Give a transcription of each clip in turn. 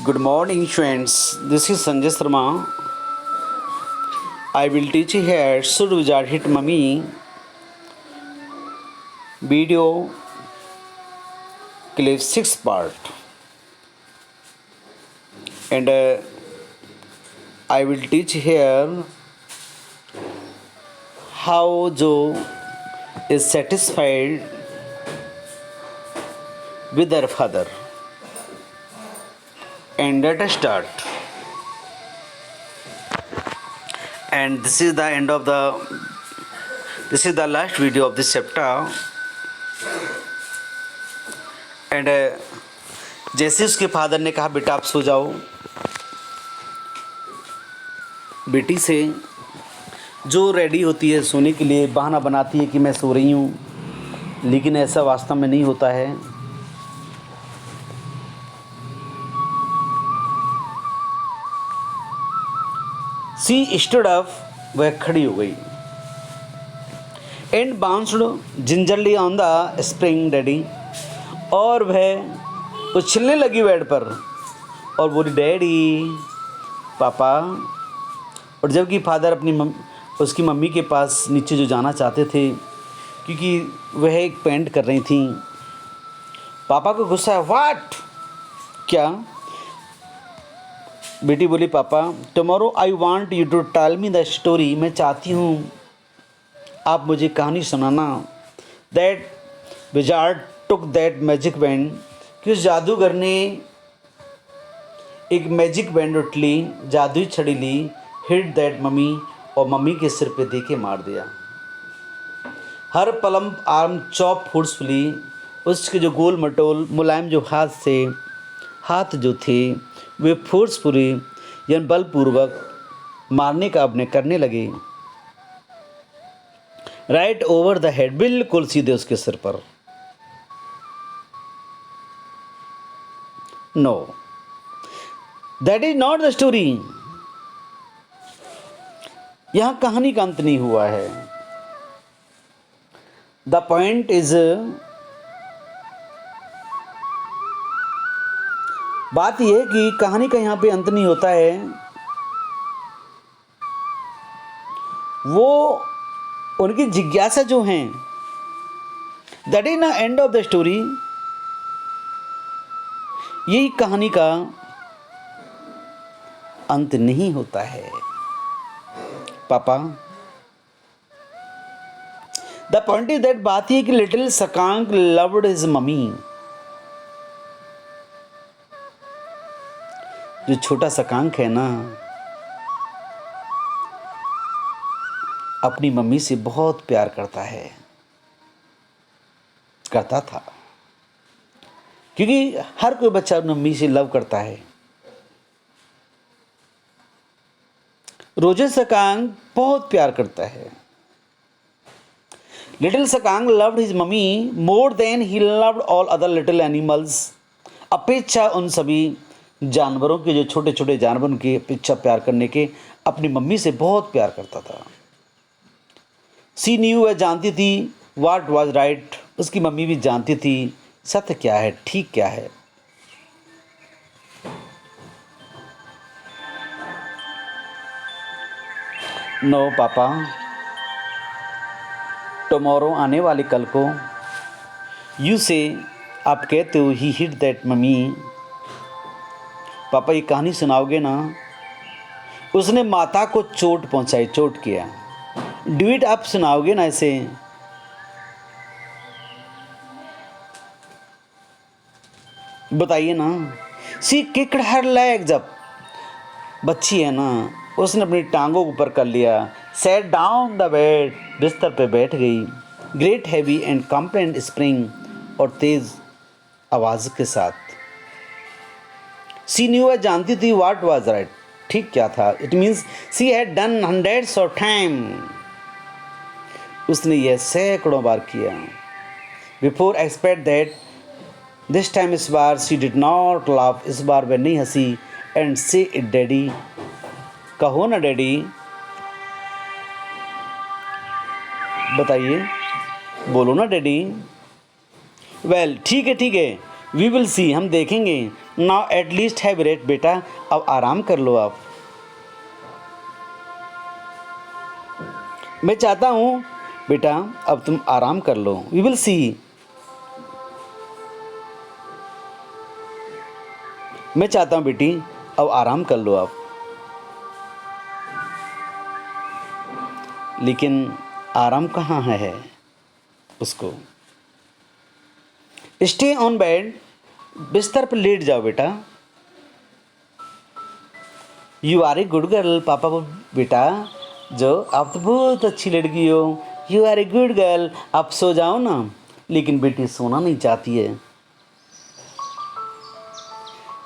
Good morning, friends. This is Sanjay Sharma. I will teach you here Should Wizard Hit Mummy video clip 6 part, and I will teach here how Joe is satisfied with their father. And let us start. And this is the end of this is the last video of this chapter. And जैसे उसके father ने कहा बेटा आप सो जाओ, बेटी से जो रेडी होती है सोने के लिए बहाना बनाती है कि मैं सो रही हूँ, लेकिन ऐसा वास्तव में नहीं होता है। सी स्टूड अप, वह खड़ी हो गई। And bounced gingerly on the spring daddy, और वह उछलने लगी बेड पर और बोली डैडी पापा। और जबकि फादर उसकी मम्मी के पास नीचे जो जाना चाहते थे क्योंकि वह एक पेंट कर रही थी, पापा को गुस्सा है। व्हाट, क्या? बेटी बोली पापा tomorrow I want you to tell me the story, मैं चाहती हूँ आप मुझे कहानी सुनाना। That wizard took that magic band, कि उस जादूगर ने एक मैजिक बैंड उठ ली, जादुई छड़ी ली, हिट दैट मम्मी, और मम्मी के सिर पे दे के मार दिया। हर पलम आर्म चॉप फोर्सफुली, उसके जो गोल मटोल मुलायम जो हाथ जो थे वे फोर्सफुली यानी बलपूर्वक मारने का अपने करने लगे। राइट ओवर द हेड, बिल्कुल सीधे उसके सिर पर। No, that is not the story. यहां कहानी का अंत नहीं हुआ है। द पॉइंट इज, बात यह है कि कहानी का यहां पे अंत नहीं होता है। वो उनकी जिज्ञासा जो है, that is the end of the story. यही कहानी का अंत नहीं होता है पापा। द पॉइंट इज दैट, बात यह कि लिटिल सकांक लव्ड हिज मम्मी, जो छोटा सकांक है ना, अपनी मम्मी से बहुत प्यार करता था, क्योंकि हर कोई बच्चा मम्मी से लव करता है। रोजर सकांग बहुत प्यार करता है। Little skunk loved his mummy more than he loved all other little animals, अपेक्षा उन सभी जानवरों के, जो छोटे छोटे जानवरों की अपेक्षा प्यार करने के, अपनी मम्मी से बहुत प्यार करता था। सी न्यू, वह जानती थी, व्हाट वाज राइट, उसकी मम्मी भी जानती थी सत्य क्या है, ठीक क्या है। नो पापा, टुमारो आने वाले कल को, यू से आप कहते हो ही हिट दैट मम्मी, पापा ये कहानी सुनाओगे ना, उसने माता को चोट पहुंचाई, चोट किया। डू इट, आप सुनाओगे ना इसे? बताइए ना। सी किक्ड हर लेग, जब बच्ची है ना, उसने अपनी टांगों को ऊपर कर लिया। सेट डाउन द बेड, बिस्तर पे बैठ गई। Great heavy and compliant spring, और तेज आवाज के साथ। सी न्यू, वह जानती थी, व्हाट वाज राइट, ठीक क्या था। It means she had done hundreds of time, उसने यह सैकड़ों बार किया। Before expect that this time, इस बार सी डिड नॉट लाफ, इस बार वह नहीं हंसी। एंड से इट डैडी, कहो ना डैडी, बताइए, बोलो ना डैडी। वेल ठीक है, वी विल सी, हम देखेंगे। नाउ एटलीस्ट हैव रेट, बेटा अब आराम कर लो आप। मैं चाहता हूँ बेटा अब तुम आराम कर लो। वी विल सी, मैं चाहता हूँ बेटी अब आराम कर लो आप। लेकिन आराम कहाँ है उसको। स्टे ऑन बेड, बिस्तर पर लेट जाओ बेटा। You are a good girl, पापा को बेटा जो आप तो बहुत अच्छी लड़की हो। You are a good girl, आप सो जाओ ना। लेकिन बेटी सोना नहीं चाहती है।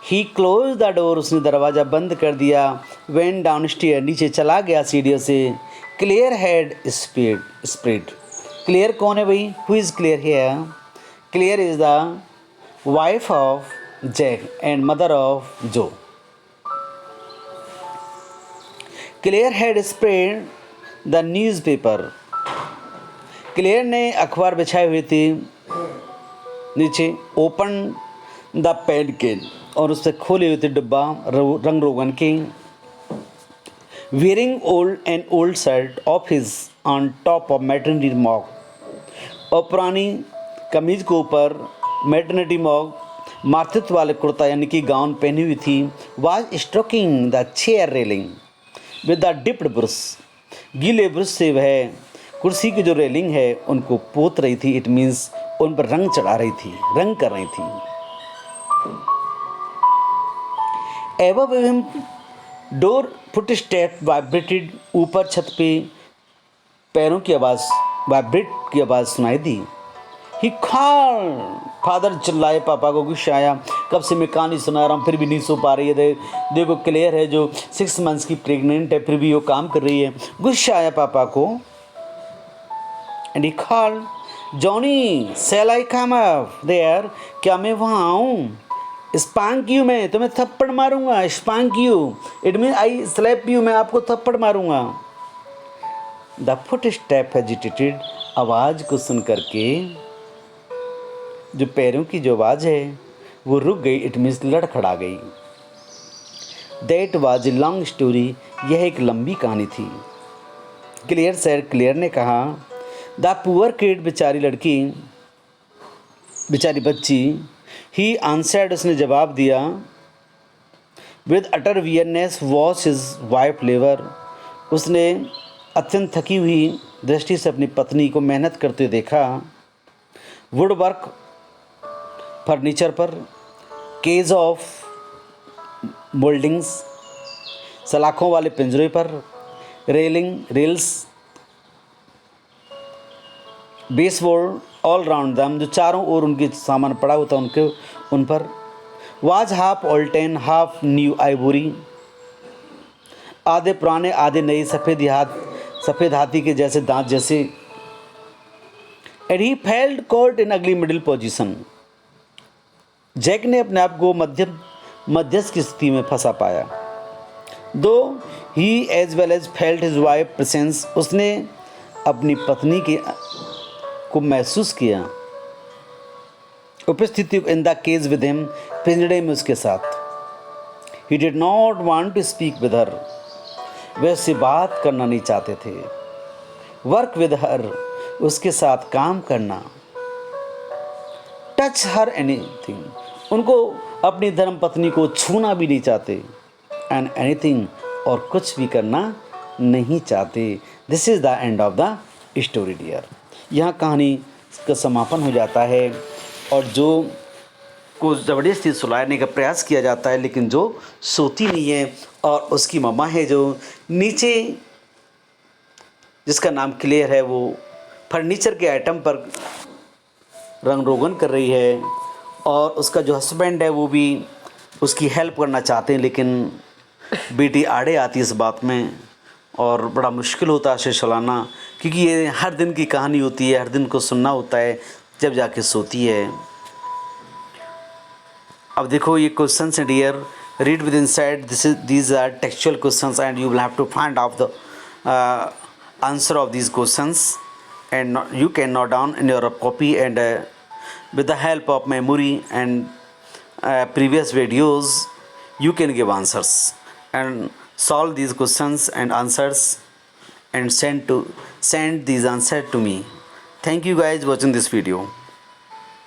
ही क्लोज द डोर, उसने दरवाज़ा बंद कर दिया। वेन डाउन स्टेयर, नीचे चला गया सीढ़ियों से। क्लियर हैड स्प्रेड, क्लियर कौन है भाई? Who is Claire here? Claire is the wife of Jack and mother of Jo. Claire had spread the newspaper, Claire ने अखबार बिछाए हुए थे नीचे। ओपन द पेन केन, और उससे खोले हुए थे डिब्बा रंग रोगन के। Wearing old shirt of his on top of maternity Mog, और पुरानी कमीज के ऊपर मैटरनिटी मॉग मातृत्व वाले कुर्ता यानी कि गाउन पहनी हुई थी। Was stroking the chair railing with the dipped brush, गीले ब्रश से वह कुर्सी की जो रेलिंग है उनको पोत रही थी। इट मीन्स उन पर रंग चढ़ा रही थी, रंग कर रही थी। Above him door foot step vibrated, ऊपर छत पे पैरों की आवाज़, वाइब्रेट की आवाज़ सुनाई दी। ही कॉल, फादर चिल्लाए, पापा को गुस्सा आया। कब से मैं कहानी सुना रहा हूँ फिर भी नहीं सो पा रही है। देखो क्लियर है जो 6 मंथ्स की प्रेग्नेंट है फिर भी वो काम कर रही है। गुस्सा आया पापा को। And he call, Johnny shall I come up there, क्या मैं वहाँ आऊँ? स्पांक यू, मैं तुम्हें थप्पड़ मारूंगा। Spank you it mean I slap you, मैं आपको थप्पड़ मारूंगा। द फुट स्टेप हेजिटेटेड, आवाज़ को सुन करके जो पैरों की जो आवाज़ है वो रुक गई। इट मीन्स लड़खड़ा गई। That was a long story, यह एक लंबी कहानी थी। क्लियर सर, क्लियर ने कहा। द पुअर किड, बेचारी लड़की, बेचारी बच्ची। ही आंसर्ड, उसने जवाब दिया। With utter weariness watch his wife labour, उसने अत्यंत थकी हुई दृष्टि से अपनी पत्नी को मेहनत करते हुए देखा। वुड वर्क, फर्नीचर पर। केज ऑफ मोल्डिंग्स, सलाखों वाले पिंजरे पर। Railing, rails, baseboard all round दम, जो चारों ओर उनके सामान पड़ा होता उनके उन पर। Was half olden half new ivory, आधे पुराने आधे नए, सफ़ेद हाथी के जैसे दांत जैसे। And he failed caught in अगली मिडिल पोजीशन, जैक ने अपने आप को मध्यस्थ की स्थिति में फंसा पाया। Though he as well as felt his wife presence, उसने अपनी पत्नी के को महसूस किया, उपस्थिति in the cage with him, पिंजड़े में उसके साथ। He did not want to speak with her, वे उससे बात करना नहीं चाहते थे। वर्क विद हर, उसके साथ काम करना। टच हर एनीथिंग, उनको अपनी धर्म पत्नी को छूना भी नहीं चाहते। एंड एनीथिंग, और कुछ भी करना नहीं चाहते। This is the end of the story dear. यहाँ कहानी का समापन हो जाता है और जो को ज़बरदस्ती सुलाने का प्रयास किया जाता है लेकिन जो सोती नहीं है, और उसकी मम्मा है जो नीचे, जिसका नाम क्लियर है, वो फर्नीचर के आइटम पर रंग रोगन कर रही है। और उसका जो हस्बैंड है वो भी उसकी हेल्प करना चाहते हैं, लेकिन बेटी आड़े आती है इस बात में और बड़ा मुश्किल होता है उसे सुलाना, क्योंकि ये हर दिन की कहानी होती है, हर दिन को सुनना होता है जब जाके सोती है। अब देखो ये क्वेश्चंस हैं dear, read with inside, these are textual questions and you will have to find out the answer of these questions, and you can note down in your copy and with the help of memory and previous videos, you can give answers and solve these questions and answers and send these answers to me. Thank you guys watching this video.